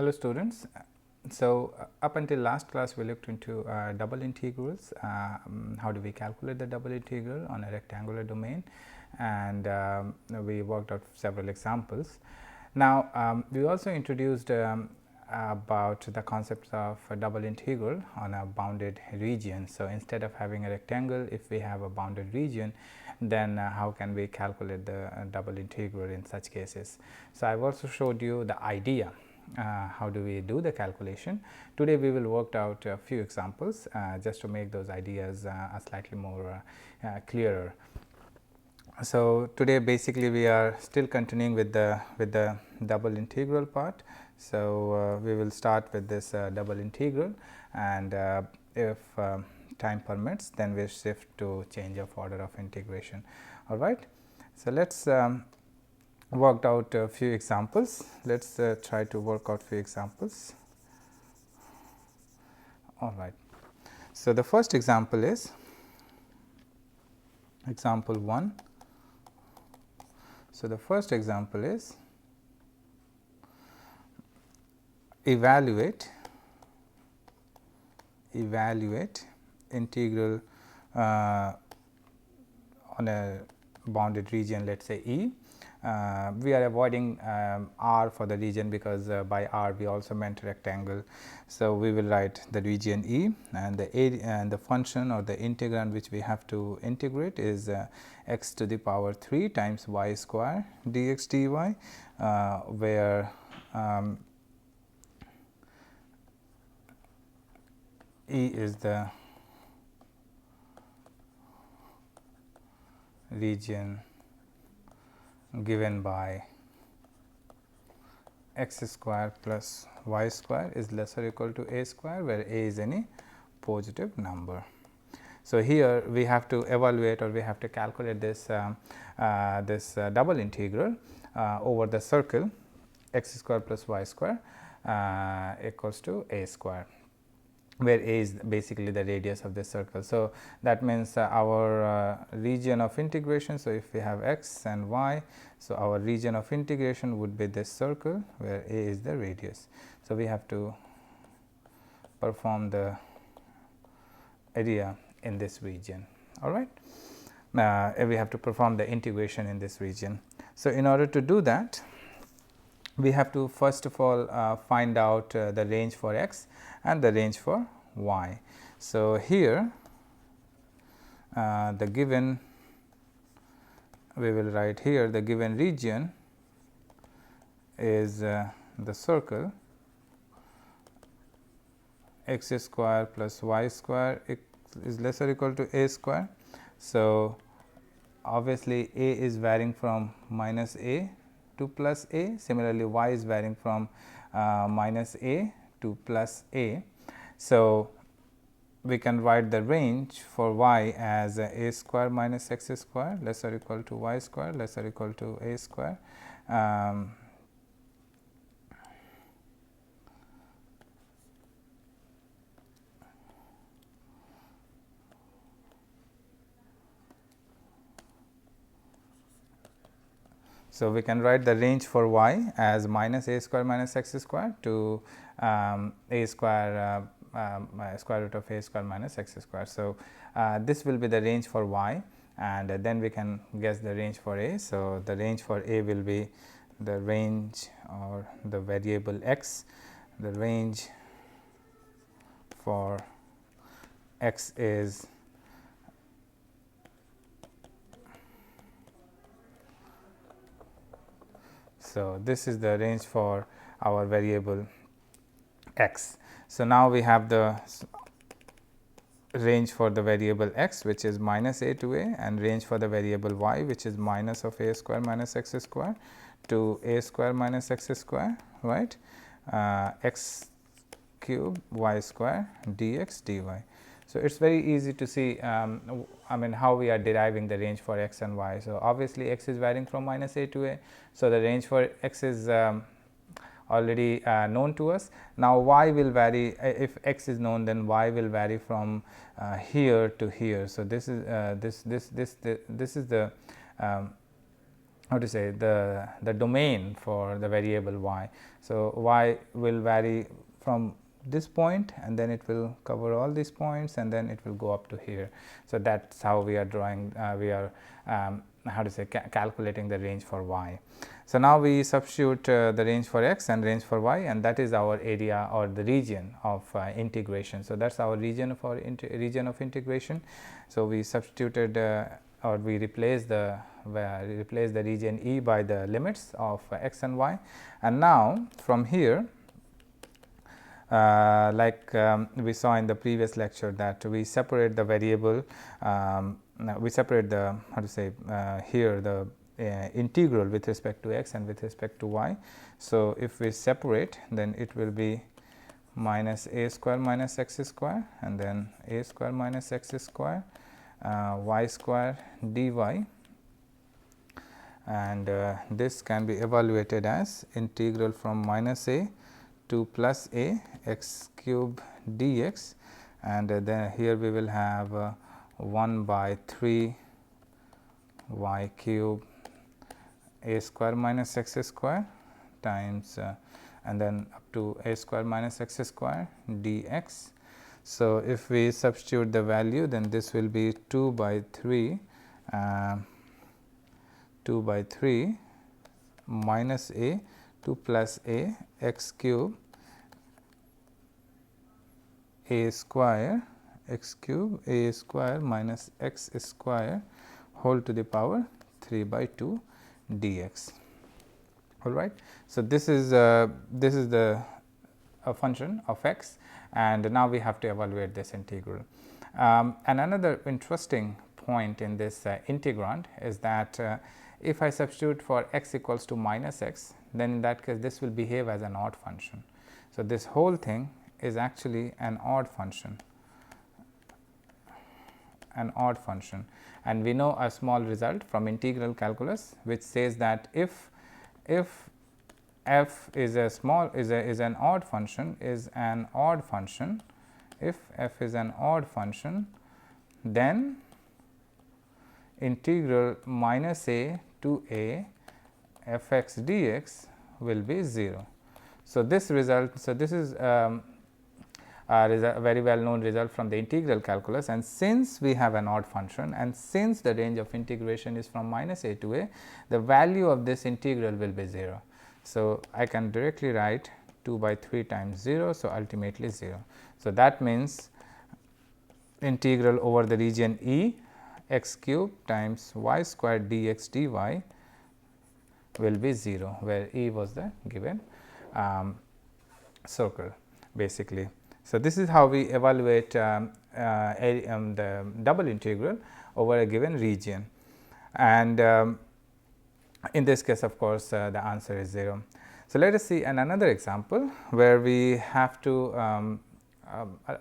Hello students. So, up until last class we looked into double integrals, how do we calculate the double integral on a rectangular domain, and we worked out several examples. Now, we also introduced about the concepts of a double integral on a bounded region. So, instead of having a rectangle, if we have a bounded region, then how can we calculate the double integral in such cases. So, I have also showed you the idea. How do we do the calculation. Today we will work out a few examples just to make those ideas slightly more clearer. So, today basically we are still continuing with the double integral part. So, we will start with this double integral, and if time permits, then we shift to change of order of integration. All right. So, let us worked out a few examples. Let us try to work out few examples. All right. So, the first example is example 1. So, the first example is evaluate integral on a bounded region, let us say E. We are avoiding R for the region, because by R we also meant rectangle. So, we will write the region E, and the area and the function or the integrand which we have to integrate is x to the power 3 times y square dx dy, where E is the region given by x square plus y square is less or equal to a square, where a is any positive number. So, here we have to evaluate, or we have to calculate this double integral over the circle x square plus y square equals to a square, where a is basically the radius of the circle. So, that means our region of integration. So, if we have x and y, so our region of integration would be this circle, where a is the radius. So, we have to perform the area in this region. All right. We have to perform the integration in this region. So, in order to do that, we have to first of all find out the range for x and the range for y. So, here the given, we will write here the given region is the circle x square plus y square is less or equal to a square. So, obviously, a is varying from minus a to plus a. Similarly, y is varying from minus a to plus a. So, we can write the range for y as a square minus x square less or equal to y square less or equal to a square. So, we can write the range for y as minus a square minus x square to a square square root of a square minus x square. So, this will be the range for y, and then we can guess the range for a. So, the range for a will be the range or the variable x. The range for x is so this is the range for our variable x. So, now we have the range for the variable x, which is minus a to a, and range for the variable y, which is minus of a square minus x square to a square minus x square, right, x cube y square dx dy. So, it is very easy to see I mean how we are deriving the range for x and y. So, obviously, x is varying from minus a to a. So, the range for x is already known to us. Now, y will vary, if x is known, then y will vary from here to here. So, this is this is the how to say, the domain for the variable y. So, y will vary from this point, and then it will cover all these points, and then it will go up to here. So, that is how we are drawing, we are how to say, calculating the range for y. So, now we substitute the range for x and range for y, and that is our area or the region of integration. So, that is our region of our region of integration. So, we substituted or we replace the region E by the limits of x and y, and now from here, like we saw in the previous lecture, that we separate the variable, we separate the, how to say, here the integral with respect to x and with respect to y. So, if we separate, then it will be minus a square minus x square, and then a square minus x square y square dy, and this can be evaluated as integral from minus a to plus a x cube dx, and then here we will have 1 by 3 y cube a square minus x square times and then up to a square minus x square dx. So, if we substitute the value, then this will be 2 by 3 minus a to plus a x cube a square minus x square whole to the power 3 by 2 dx. All right. So, this is the a function of x, and now we have to evaluate this integral. And another interesting point in this integrand is that if I substitute for x equals to minus x, then in that case this will behave as an odd function. So, this whole thing is actually an odd function, and we know a small result from integral calculus, which says that if f is a small is an odd function, if f is an odd function, then integral minus a to a f x dx will be 0. So, this result, so this is a very well known result from the integral calculus, and since we have an odd function and since the range of integration is from minus a to a, the value of this integral will be 0. So, I can directly write 2 by 3 times 0. So, ultimately 0. So, that means integral over the region E x cube times y square dx dy will be 0, where E was the given circle basically. So, this is how we evaluate the double integral over a given region, and in this case of course, the answer is 0. So, let us see another example where we have to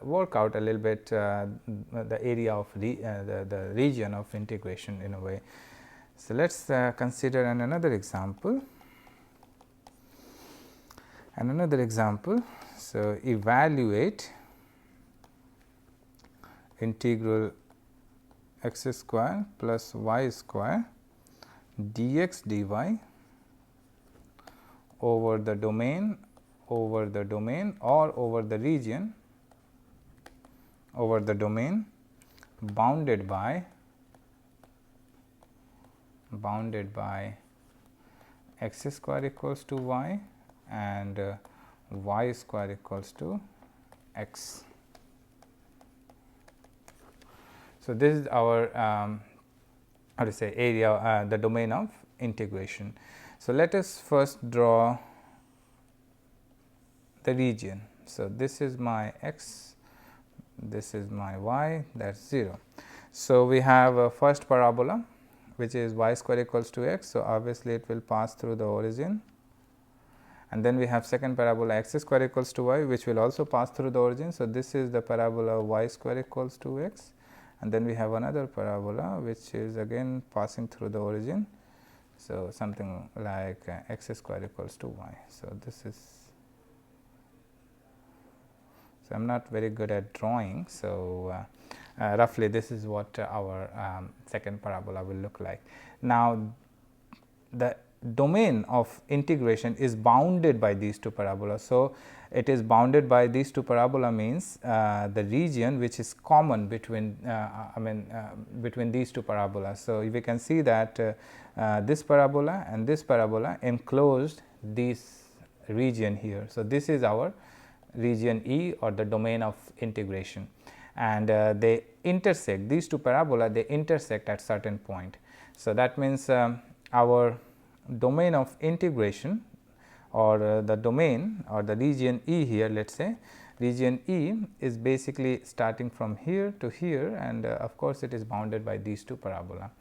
work out a little bit the area of the region of integration in a way. So, let us consider another example. So, evaluate integral x square plus y square dx dy over the domain or over the region bounded by x square equals to y and y square equals to x. So, this is our how to say area, the domain of integration. So, let us first draw the region. So, this is my x, this is my y, that is 0. So, we have a first parabola which is y square equals to x. So, obviously, it will pass through the origin, and then we have second parabola x square equals to y, which will also pass through the origin. So, this is the parabola y square equals to x, and then we have another parabola which is again passing through the origin. So, something like x square equals to y. So, this is, so I am not very good at drawing. So, roughly this is what our second parabola will look like. Now, the domain of integration is bounded by these two parabolas. So, it is bounded by these two parabola means the region which is common between between these two parabolas. So, we can see that this parabola and this parabola enclosed this region here. So, this is our region E or the domain of integration, and they intersect, these two parabola they intersect at certain point. So, that means our domain of integration or the domain or the region E here, let us say region E is basically starting from here to here, and of course, it is bounded by these two parabola.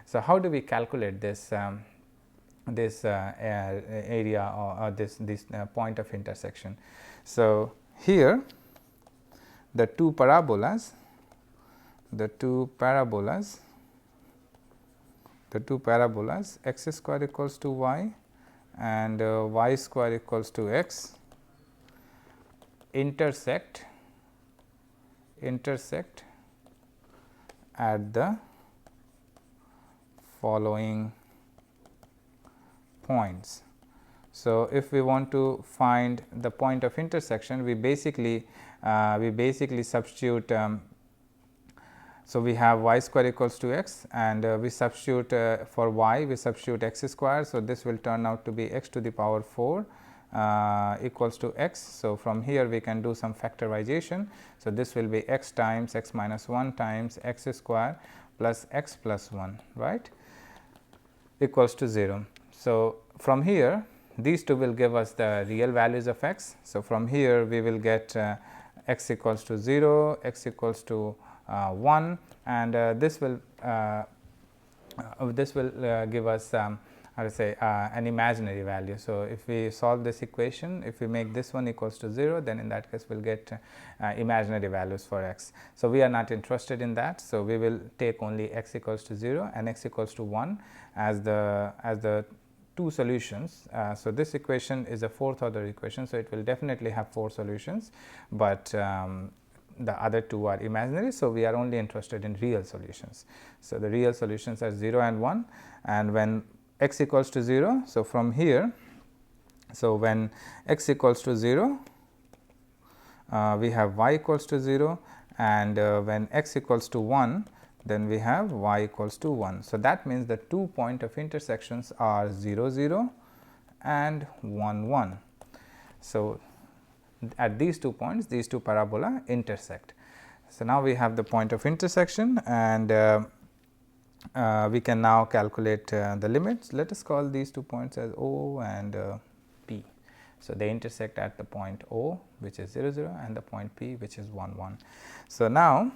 So, how do we calculate this area or this point of intersection? So, here the two parabolas x square equals to y and y square equals to x intersect at the following points. So, if we want to find the point of intersection, we basically substitute. So, we have y square equals to x, and we substitute for y, we substitute x square. So, this will turn out to be x to the power 4 equals to x. So, from here we can do some factorization. So, this will be x times x minus 1 times x square plus x plus 1, right, equals to 0. So, from here these two will give us the real values of x. So, from here we will get x equals to 0, x equals to 1, and this will give us how to say an imaginary value. So, if we solve this equation, if we make this one equals to 0, then in that case we will get imaginary values for x. So, we are not interested in that. So, we will take only x equals to 0 and x equals to 1 as the two solutions. So, this equation is a fourth order equation. So, it will definitely have 4 solutions, but the other two are imaginary. So, we are only interested in real solutions. So, the real solutions are 0 and 1, and when x equals to 0. So, from here, so when x equals to 0, we have y equals to 0, and when x equals to 1, then we have y equals to 1. So, that means the 2 point of intersections are 0 0 and 1 1. So, at these 2 points, these two parabola intersect. So, now we have the point of intersection, and we can now calculate the limits. Let us call these 2 points as O and P. So, they intersect at the point O, which is 0 0, and the point P, which is 1 1. So, now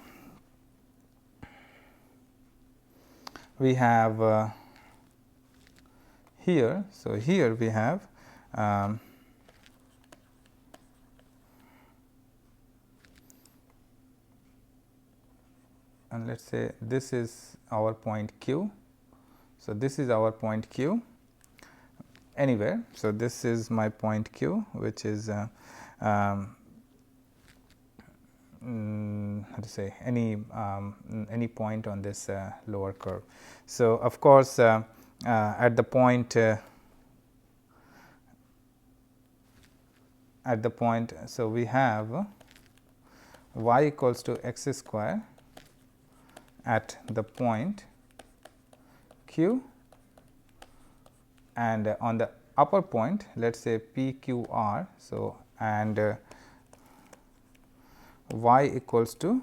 we have here. So, here we have and let us say this is our point Q. So, this is our point Q anywhere. So, this is my point Q, which is how to say any point on this lower curve. So, of course, at the point so we have y equals to x square at the point Q, and on the upper point, let us say P Q R. So, and y equals to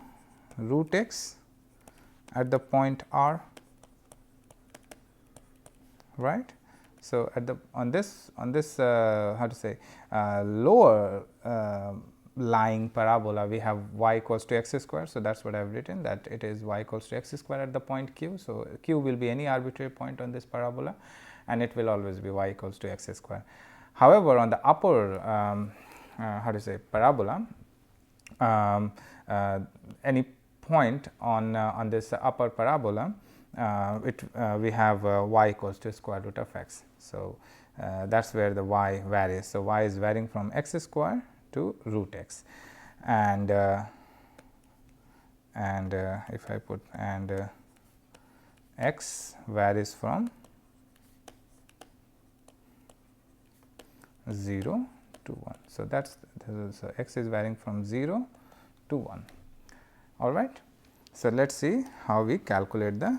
root x at the point R, right. So, at the on this how to say lower lying parabola, we have y equals to x square. So, that is what I have written, that it is y equals to x square at the point Q. So, Q will be any arbitrary point on this parabola, and it will always be y equals to x square. However, on the upper how to say parabola, any point on this upper parabola, we have y equals to square root of x. So, that is where the y varies. So, y is varying from x square to root x, and if I put x varies from 0 to 1. So, so x is varying from 0 to 1. All right. So, let us see how we calculate the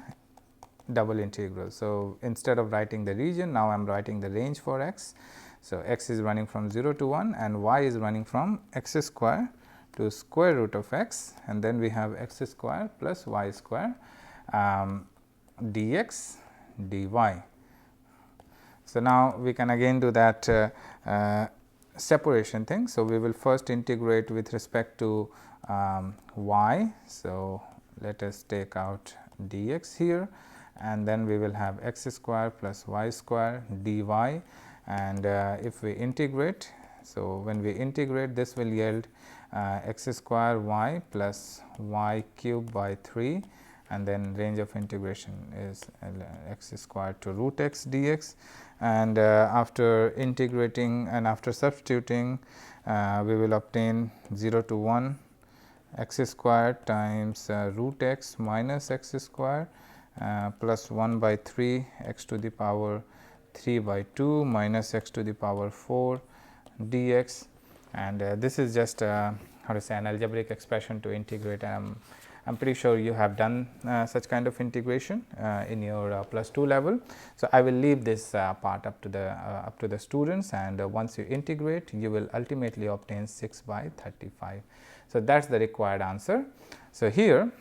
double integral. So, instead of writing the region, now I am writing the range for x. So, x is running from 0 to 1 and y is running from x square to square root of x, and then we have x square plus y square dx dy. So, now we can again do that separation thing. So, we will first integrate with respect to y. So, let us take out dx here, and then we will have x square plus y square dy, and if we integrate. So, when we integrate, this will yield x square y plus y cube by 3, and then range of integration is x square to root x dx, and after integrating and after substituting, we will obtain 0 to 1 x square times root x minus x square plus 1 by 3 x to the power 3 by 2 minus x to the power 4 dx, and this is just how to say an algebraic expression to integrate. I am pretty sure you have done such kind of integration in your +2 level. So, I will leave this part up to the students, and once you integrate, you will ultimately obtain 6 by 35. So, that is the required answer. So, here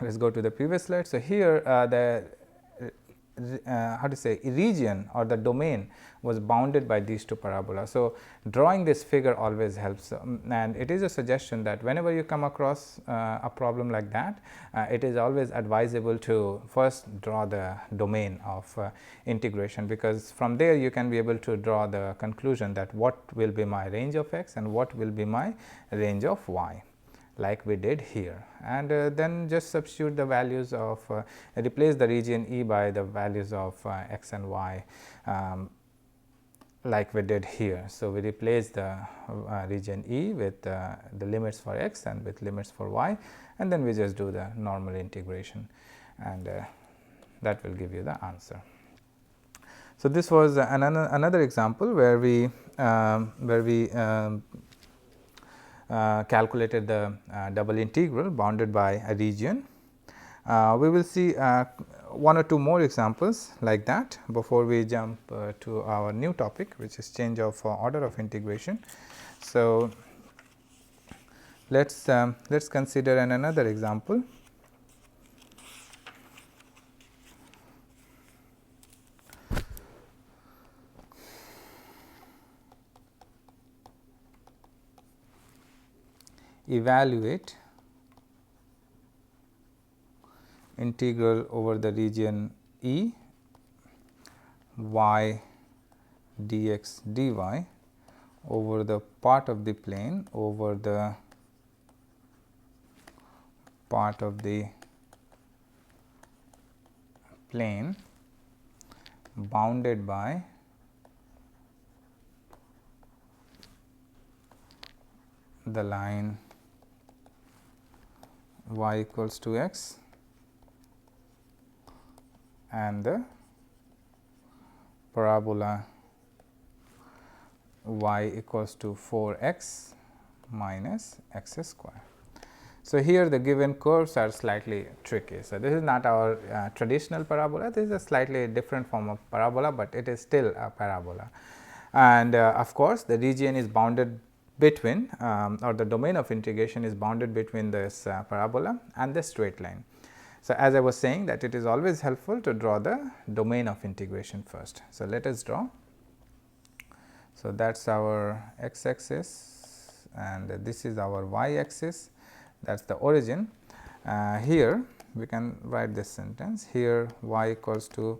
let us go to the previous slide. So, here the how to say region or the domain was bounded by these two parabola. So, drawing this figure always helps, and it is a suggestion that whenever you come across a problem like that, it is always advisable to first draw the domain of integration, because from there you can be able to draw the conclusion that what will be my range of x and what will be my range of y, like we did here, and then just substitute the values of replace the region E by the values of x and y, like we did here. So, we replace the region E with the limits for x and with limits for y, and then we just do the normal integration, and that will give you the answer. So, this was another example where we calculated the double integral bounded by a region. We will see one or two more examples like that before we jump to our new topic, which is change of order of integration. So, let's consider another example. Evaluate integral over the region E y dx dy over the part of the plane bounded by the line y equals to x and the parabola y equals to 4x minus x square. So, here the given curves are slightly tricky. So, this is not our traditional parabola, this is a slightly different form of parabola, but it is still a parabola, and of course, the region is bounded between or the domain of integration is bounded between this parabola and the straight line. So, as I was saying that it is always helpful to draw the domain of integration first. So, let us draw. So, that is our x axis and this is our y axis, that is the origin. Here we can write this sentence, here y equals to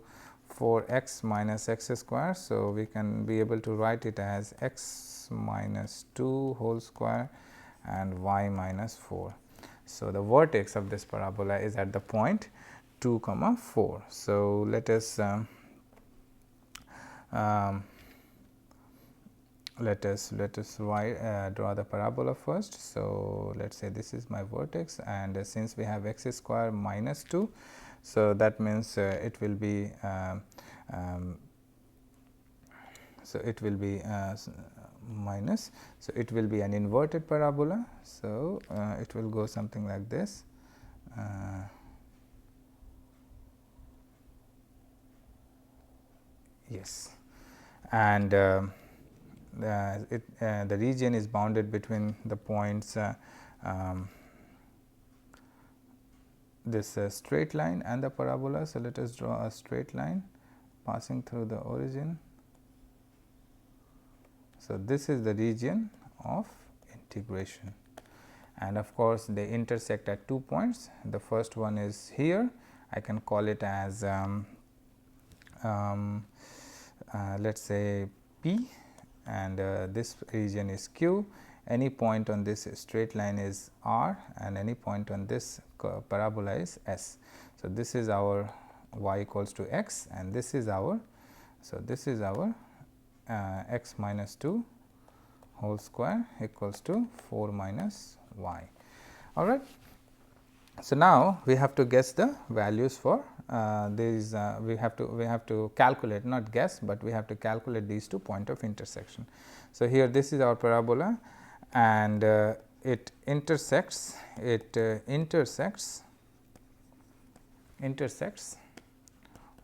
4x minus x square. So, we can be able to write it as x minus 2 whole square and y minus 4. So, the vertex of this parabola is at the point 2 comma 4. So, let us draw the parabola first. So, let us say this is my vertex, and since we have x square minus 2. So, that means it will be So, it will be minus. So, it will be an inverted parabola. So, it will go something like this. Yes, and the region is bounded between the points this straight line and the parabola. So, let us draw a straight line passing through the origin. So, this is the region of integration, and of course, they intersect at 2 points. The first one is here. I can call it as let us say P, and this region is Q. Any point on this straight line is R, and any point on this parabola is S. So, this is our y equals to x, and this is our, so this is our x minus 2 whole square equals to 4 minus y. All right. So, now we have to guess the values for these we have to calculate, not guess, but we have to calculate these 2 points of intersection. So, here this is our parabola, and it intersects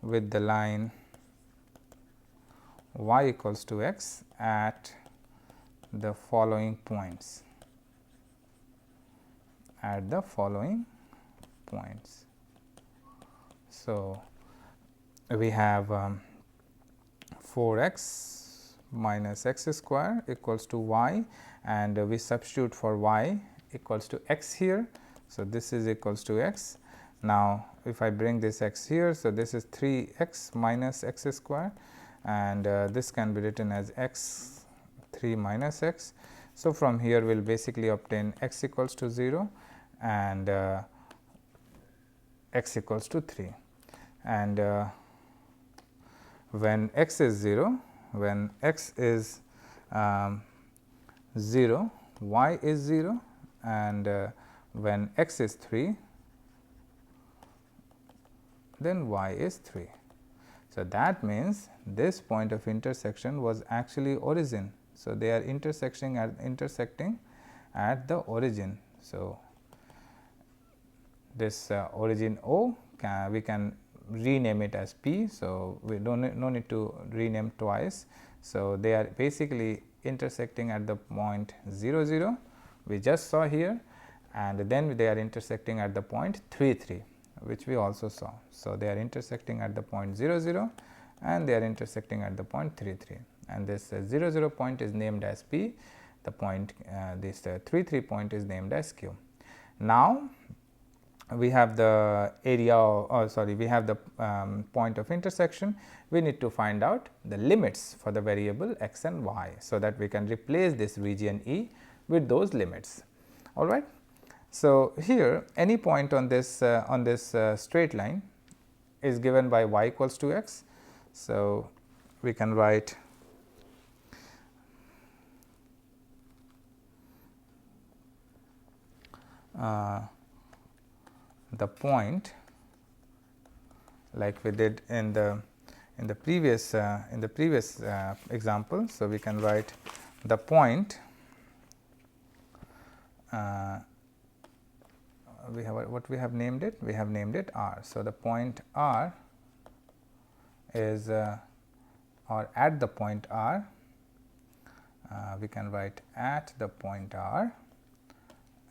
with the line y equals to x at the following points, So, we have 4x minus x square equals to y, and we substitute for y equals to x here. So, this is equals to x. Now, if I bring this x here, so this is 3 x minus x square, and this can be written as x 3 minus x. So, from here we will basically obtain x equals to 0 and x equals to 3, and when x is 0, when x is 0, y is 0, and when x is 3, then y is 3. So, that means this point of intersection was actually origin. So, they are intersecting at the origin. So, this origin O we can rename it as P. So, we no need to rename twice. So, they are basically intersecting at the point 0 0 we just saw here, and then they are intersecting at the point 3 3, which we also saw. So, they are intersecting at the point 0 0 and they are intersecting at the point 3 3, and this 0 0 point is named as P, the point this 3 3 point is named as Q. Now, we have the area we have the point of intersection. We need to find out the limits for the variable x and y, so that we can replace this region E with those limits. All right. So, here any point on this straight line is given by y equals to x. So, we can write the point like we did in the previous example. So, we can write the point we have what we have named it, we have named it R. So, the point R is or at the point R, we can write at the point R.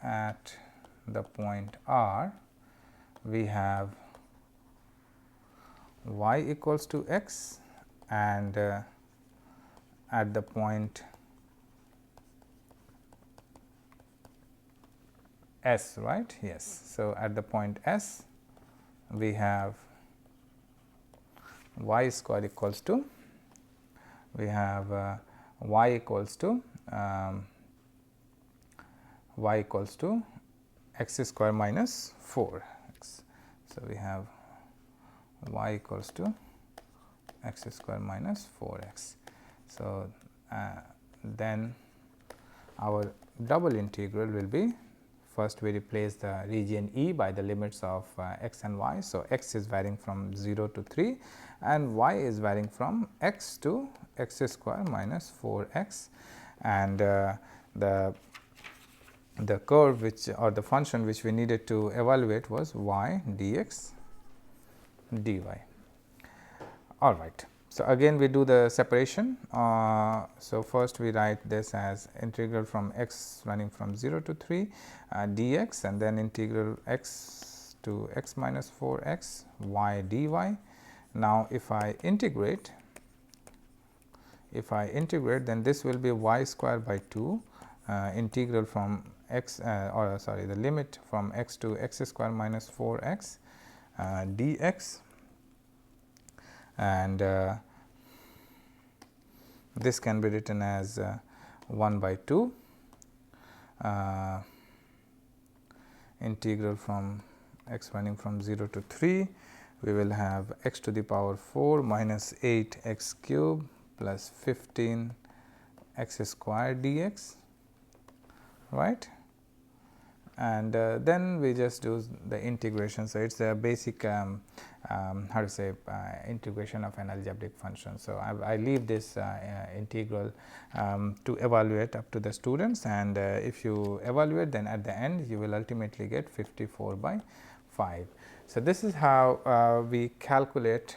At the point R, we have y equals to x, and at the point S, right? Yes. So, at the point S, we have y square equals to, we have y equals to x square minus 4 x. So, we have y equals to x square minus 4 x. So, then our double integral will be first we replace the region E by the limits of x and y. So, x is varying from 0 to 3 and y is varying from x to x square minus 4 x, and the curve which or the function which we needed to evaluate was y dx dy. All right. So, again we do the separation. So, first we write this as integral from x running from 0 to 3 dx, and then integral x to x minus 4 x y dy. Now, if I integrate, then this will be y square by 2 integral from x or sorry the limit from x to x square minus 4 x dx, and this can be written as 1 by 2 integral from x running from 0 to 3. We will have x to the power 4 minus 8 x cube plus 15 x square dx, right, and then we just do the integration. So, it is a basic how to say integration of an algebraic function. So, I leave this integral to evaluate up to the students, and if you evaluate, then at the end you will ultimately get 54 by 5. So, this is how we calculate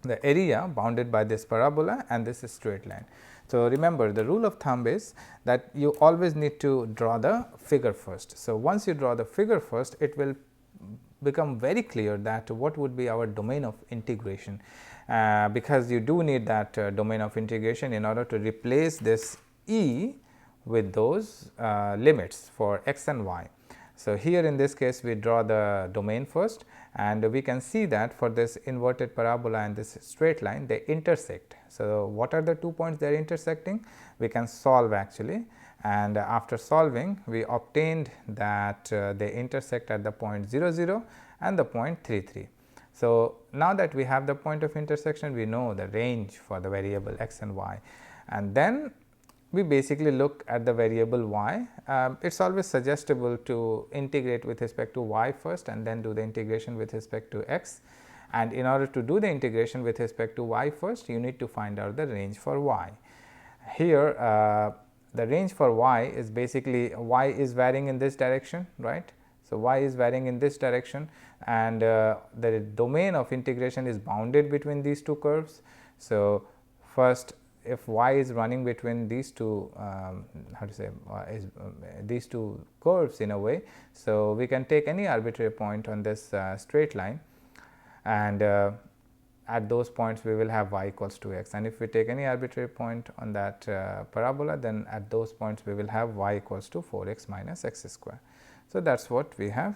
the area bounded by this parabola and this straight line. So, remember the rule of thumb is that you always need to draw the figure first. So, once you draw the figure first, it will become very clear that what would be our domain of integration, because you do need that domain of integration in order to replace this E with those limits for x and y. So, here in this case we draw the domain first, and we can see that for this inverted parabola and this straight line they intersect. So, what are the 2 points they are intersecting? We can solve actually, and after solving we obtained that they intersect at the point 0 0 and the point 3 3. So, now that we have the point of intersection, we know the range for the variable x and y, and then we basically look at the variable y. It is always suggestible to integrate with respect to y first and then do the integration with respect to x, and in order to do the integration with respect to y first, you need to find out the range for y. Here the range for y is basically y is varying in this direction, right. So, y is varying in this direction, and the domain of integration is bounded between these two curves. So, first if y is running between these two how to say these two curves in a way. So, we can take any arbitrary point on this straight line, and at those points we will have y equals to x, and if we take any arbitrary point on that parabola, then at those points we will have y equals to 4 x minus x square. So, that is what we have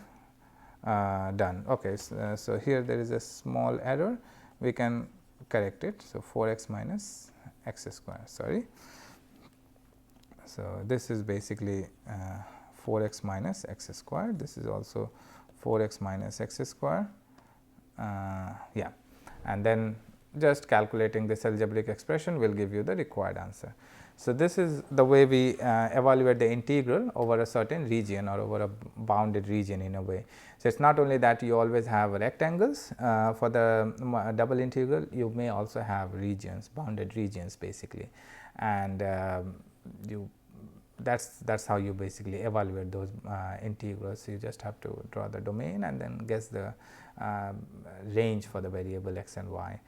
done. Okay. So, here there is a small error, we can correct it. So, 4 x minus x square, sorry. So, this is basically 4 x minus x square, this is also 4 x minus x square, yeah, and then just calculating this algebraic expression will give you the required answer. So, this is the way we evaluate the integral over a certain region or over a bounded region in a way. So, it is not only that you always have rectangles for the double integral, you may also have regions, bounded regions basically, and that's how you basically evaluate those integrals. You just have to draw the domain and then guess the range for the variable x and y,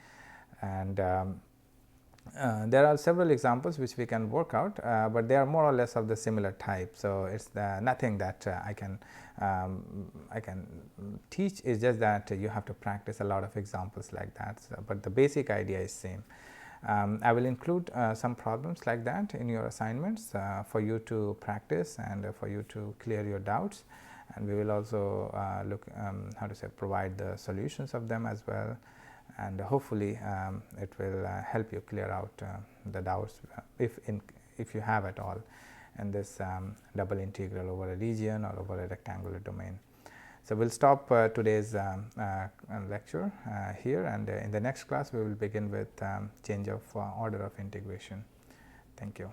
and there are several examples which we can work out, but they are more or less of the similar type. So, it is nothing that I can teach, is just that you have to practice a lot of examples like that, so, but the basic idea is same. I will include some problems like that in your assignments for you to practice and for you to clear your doubts, and we will also look how to say provide the solutions of them as well, and hopefully it will help you clear out the doubts if you have at all in this double integral over a region or over a rectangular domain. So, we will stop today's lecture here, and in the next class we will begin with change of order of integration. Thank you.